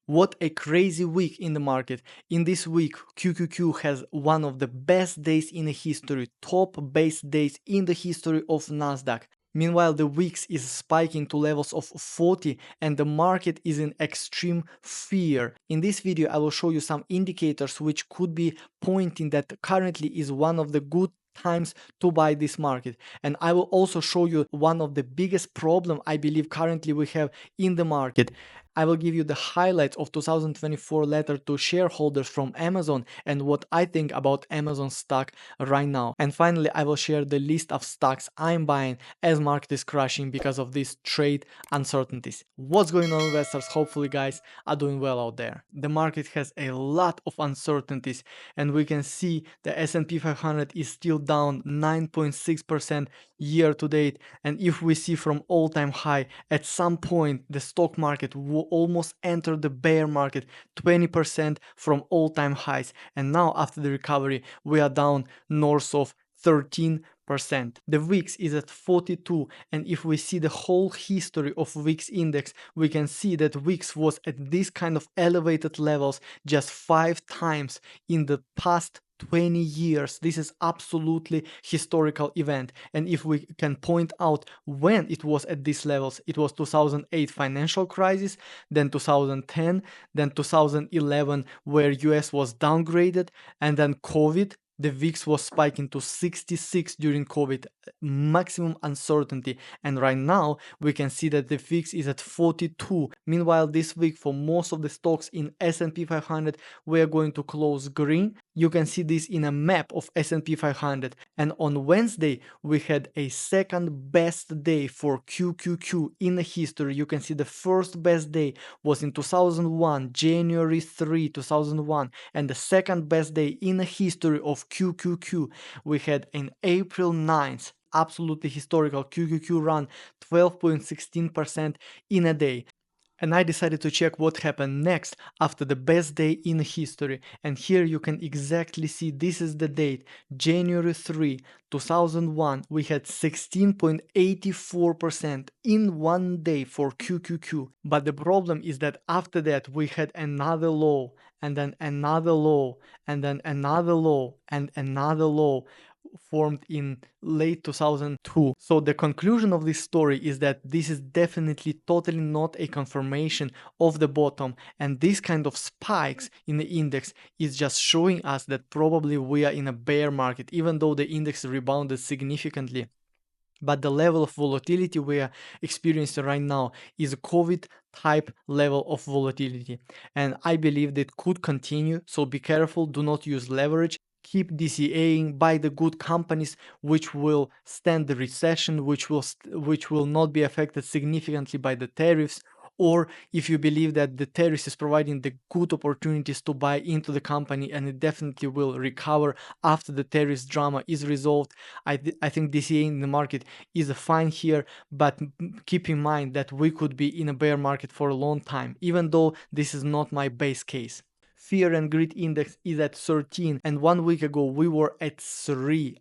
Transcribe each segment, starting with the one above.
What a crazy week in the market. In this week, QQQ has one of the best days in the history, top best days in the history of Nasdaq. Meanwhile, the VIX is spiking to levels of 40 and the market is in extreme fear. In this video, I will show you some indicators which could be pointing that currently is one of the good times to buy this market. And I will also show you one of the biggest problem I believe currently we have in the market. I will give you the highlights of 2024 letter to shareholders from Amazon and what I think about Amazon stock right now. And finally, I will share the list of stocks I'm buying as market is crashing because of these trade uncertainties. What's going on, investors? Hopefully guys are doing well out there. The market has a lot of uncertainties and we can see the S&P 500 is still down 9.6% year to date. And if we see from all-time high, at some point the stock market will almost enter the bear market, 20% from all-time highs. And now after the recovery, we are down north of 13%. The VIX is at 42, and if we see the whole history of VIX index, we can see that VIX was at this kind of elevated levels just 5 times in the past 20 years. This is absolutely historical event. And if we can point out when it was at these levels, it was 2008 financial crisis, then 2010, then 2011 where US was downgraded, and then COVID. The VIX was spiking to 66 during COVID, maximum uncertainty. And right now we can see that the VIX is at 42. Meanwhile, this week for most of the stocks in S&P 500, we are going to close green. You can see this in a map of S&P 500. And on Wednesday, we had a second best day for QQQ in the history. You can see the first best day was in 2001, January 3, 2001. And the second best day in the history of QQQ we had in April 9th. Absolutely historical. QQQ ran 12.16% in a day. And I decided to check what happened next after the best day in history. And here you can exactly see this is the date, January 3, 2001. We had 16.84% in one day for QQQ. But the problem is that after that we had another low, and then another low, and then another low, and another low formed in late 2002. So the conclusion of this story is that this is definitely totally not a confirmation of the bottom, and this kind of spikes in the index is just showing us that probably we are in a bear market, even though the index rebounded significantly. But the level of volatility we are experiencing right now is a COVID type level of volatility. And I believe that could continue. So be careful, do not use leverage. Keep DCAing, buy the good companies which will stand the recession, which will not be affected significantly by the tariffs. Or if you believe that the tariffs is providing the good opportunities to buy into the company and it definitely will recover after the tariffs drama is resolved, I think DCA in the market is fine here, but keep in mind that we could be in a bear market for a long time, even though this is not my base case. Fear and greed index is at 13, and 1 week ago we were at 3.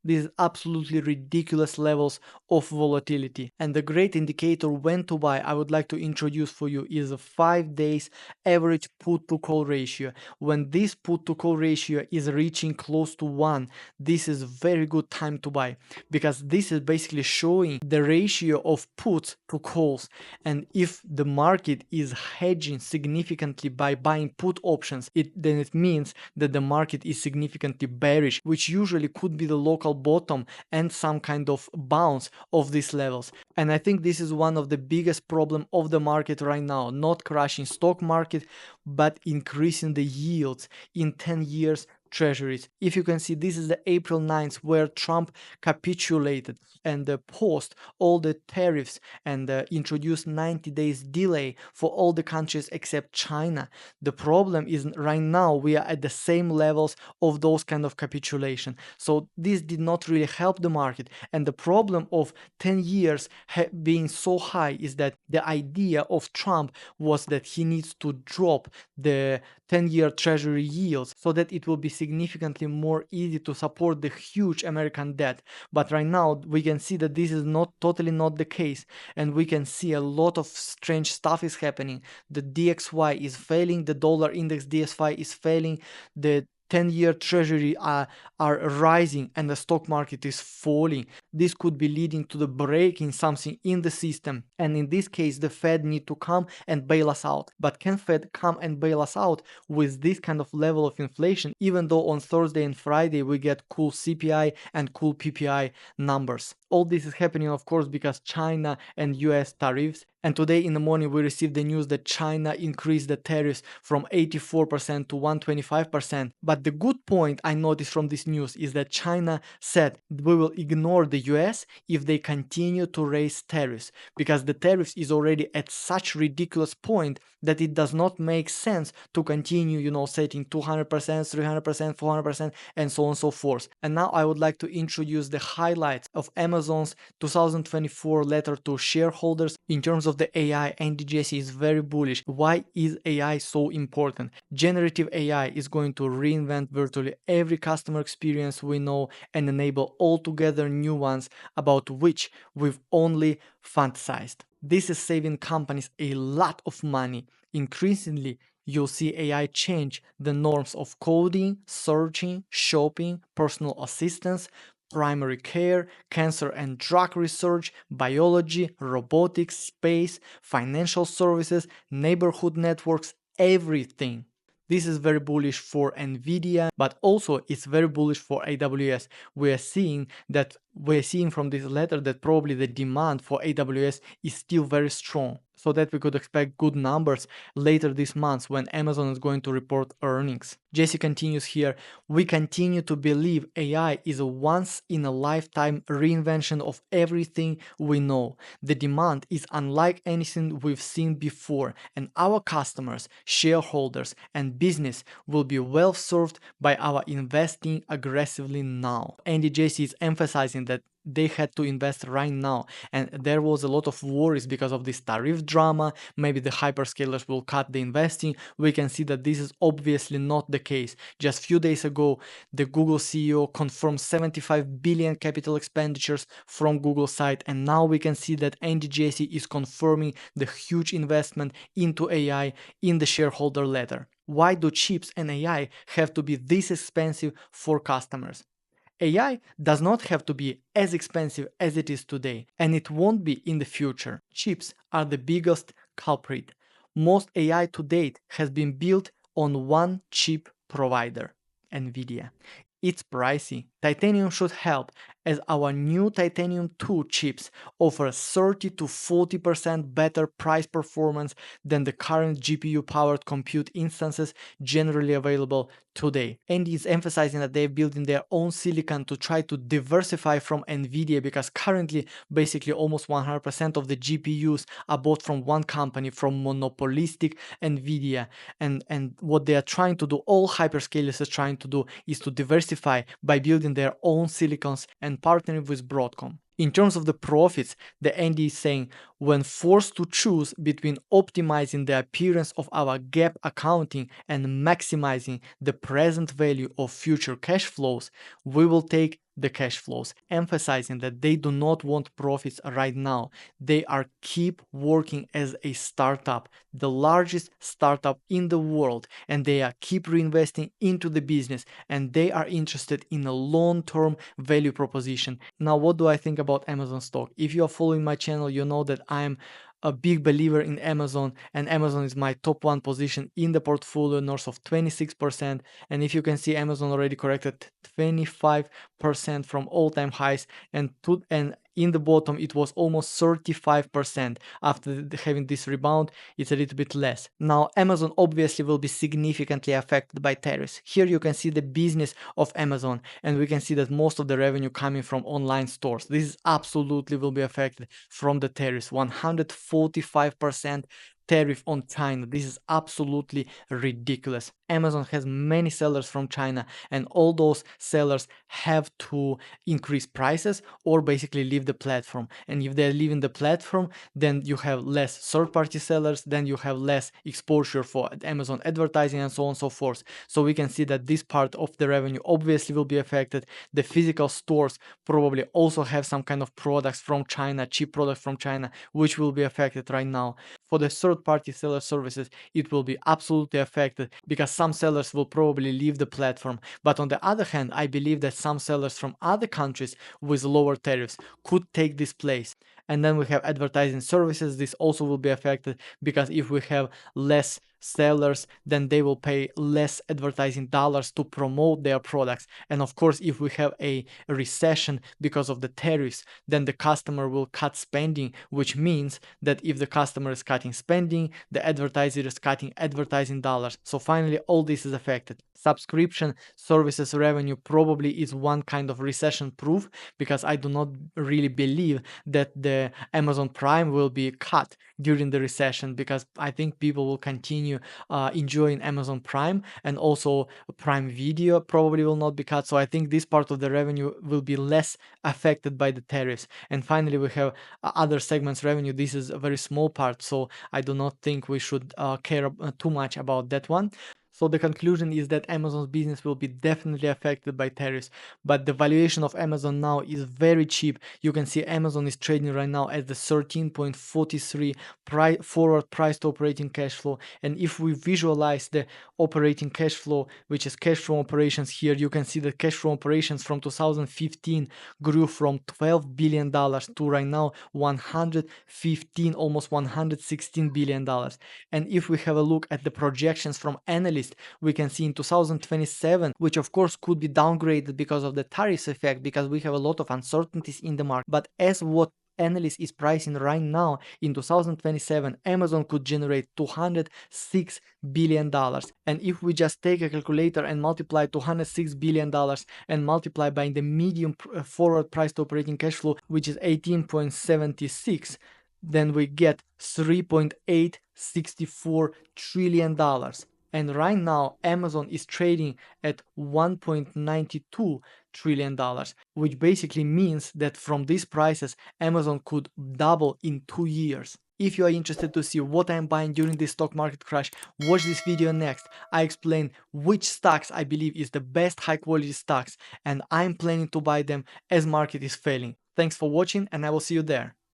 These absolutely ridiculous levels of volatility. And the great indicator when to buy I would like to introduce for you is a 5 days average put to call ratio. When this put to call ratio is reaching close to 1, this is very good time to buy, because this is basically showing the ratio of puts to calls. And if the market is hedging significantly by buying put options, then it means that the market is significantly bearish, which usually could be the local bottom and some kind of bounce of these levels. And I think this is one of the biggest problem of the market right now, not crashing stock market, but increasing the yields in 10 years treasuries. If you can see, this is the April 9th where Trump capitulated and paused all the tariffs and introduced 90 days delay for all the countries except China. The problem is right now we are at the same levels of those kind of capitulation. So this did not really help the market. And the problem of 10 years being so high is that the idea of Trump was that he needs to drop the 10-year treasury yields so that it will be significantly more easy to support the huge American debt. But right now we can see that this is totally not the case, and we can see a lot of strange stuff is happening. The DXY is failing, the dollar index DSY is failing, the 10-year treasury are rising, and the stock market is falling. This could be leading to the break in something in the system, and in this case the Fed need to come and bail us out. But can Fed come and bail us out with this kind of level of inflation, even though on Thursday and Friday we get cool CPI and cool PPI numbers? All this is happening, of course, because China and US tariffs. And today in the morning we received the news that China increased the tariffs from 84% to 125%. But the good point I noticed from this news is that China said we will ignore the US if they continue to raise tariffs, because the tariffs is already at such ridiculous point that it does not make sense to continue, setting 200%, 300%, 400%, and so on and so forth. And now I would like to introduce the highlights of Amazon's 2024 letter to shareholders in terms of the AI. Andy Jassy is very bullish. Why is AI so important? Generative AI is going to reinvent virtually every customer experience we know and enable altogether new ones about which we've only fantasized. This is saving companies a lot of money. Increasingly, you'll see AI change the norms of coding, searching, shopping, personal assistance, primary care, cancer and drug research, biology, robotics, space, financial services, neighborhood networks, everything. This is very bullish for Nvidia, but also it's very bullish for AWS. We're seeing from this letter that probably the demand for AWS is still very strong, so that we could expect good numbers later this month when Amazon is going to report earnings. Jesse continues here, we continue to believe AI is a once-in-a-lifetime reinvention of everything we know. The demand is unlike anything we've seen before, and our customers, shareholders, and business will be well served by our investing aggressively now. Andy Jassy is emphasizing that they had to invest right now, and there was a lot of worries because of this tariff drama. Maybe the hyperscalers will cut the investing. We can see that this is obviously not the case. Just a few days ago, the Google CEO confirmed 75 billion capital expenditures from Google side, and now we can see that Andy Jassy is confirming the huge investment into AI in the shareholder letter. Why do chips and AI have to be this expensive for customers? AI does not have to be as expensive as it is today, and it won't be in the future. Chips are the biggest culprit. Most AI to date has been built on one chip provider, Nvidia. It's pricey. Titanium should help, as our new Titanium 2 chips offer 30 to 40% better price performance than the current GPU-powered compute instances generally available today. Andy is emphasizing that they're building their own silicon to try to diversify from Nvidia, because currently basically almost 100% of the GPUs are bought from one company, from monopolistic Nvidia, and what they are trying to do, all hyperscalers are trying to do, is to diversify by building their own silicons and partnering with Broadcom. In terms of the profits, the Andy is saying, when forced to choose between optimizing the appearance of our GAAP accounting and maximizing the present value of future cash flows, we will take the cash flows, emphasizing that they do not want profits right now. They are keep working as a startup, the largest startup in the world, and they are keep reinvesting into the business, and they are interested in a long-term value proposition. Now, what do I think about Amazon stock? If you are following my channel, you know that I'm a big believer in Amazon, and Amazon is my top one position in the portfolio, north of 26%. And if you can see, Amazon already corrected 25% from all-time highs, and in the bottom it was almost 35%. After having this rebound, it's a little bit less. Now, Amazon obviously will be significantly affected by tariffs. Here you can see the business of Amazon, and we can see that most of the revenue coming from online stores. This absolutely will be affected from the tariffs. 145% tariff on China. This is absolutely ridiculous. Amazon has many sellers from China, and all those sellers have to increase prices or basically leave the platform. And if they're leaving the platform, then you have less third-party sellers, then you have less exposure for Amazon advertising and so on and so forth. So we can see that this part of the revenue obviously will be affected. The physical stores probably also have some kind of products from China, cheap products from China, which will be affected right now. For the third-party seller services, it will be absolutely affected because some sellers will probably leave the platform. But on the other hand, I believe that some sellers from other countries with lower tariffs could take this place. And then we have advertising services. This also will be affected because if we have less sellers, then they will pay less advertising dollars to promote their products. And of course, if we have a recession because of the tariffs, then the customer will cut spending, which means that if the customer is cutting spending, the advertiser is cutting advertising dollars. So finally, all this is affected. Subscription services revenue probably is one kind of recession proof, because I do not really believe that the Amazon Prime will be cut during the recession, because I think people will continue enjoying Amazon Prime, and also Prime Video probably will not be cut. So I think this part of the revenue will be less affected by the tariffs. And finally, we have other segments revenue. This is a very small part, so I do not think we should care too much about that one. So the conclusion is that Amazon's business will be definitely affected by tariffs, but the valuation of Amazon now is very cheap. You can see Amazon is trading right now at the 13.43 forward price to operating cash flow. And if we visualize the operating cash flow, which is cash from operations here, you can see that cash from operations from 2015 grew from $12 billion to right now 115, almost $116 billion. And if we have a look at the projections from analysts, we can see in 2027, which of course could be downgraded because of the tariffs effect, because we have a lot of uncertainties in the market. But as what analyst is pricing right now, in 2027, Amazon could generate $206 billion. And if we just take a calculator and multiply $206 billion and multiply by the medium forward price to operating cash flow, which is 18.76, then we get $3.864 trillion. And right now, Amazon is trading at $1.92 trillion, which basically means that from these prices, Amazon could double in 2 years. If you are interested to see what I am buying during this stock market crash, watch this video next. I explain which stocks I believe is the best high quality stocks, and I'm planning to buy them as market is failing. Thanks for watching, and I will see you there.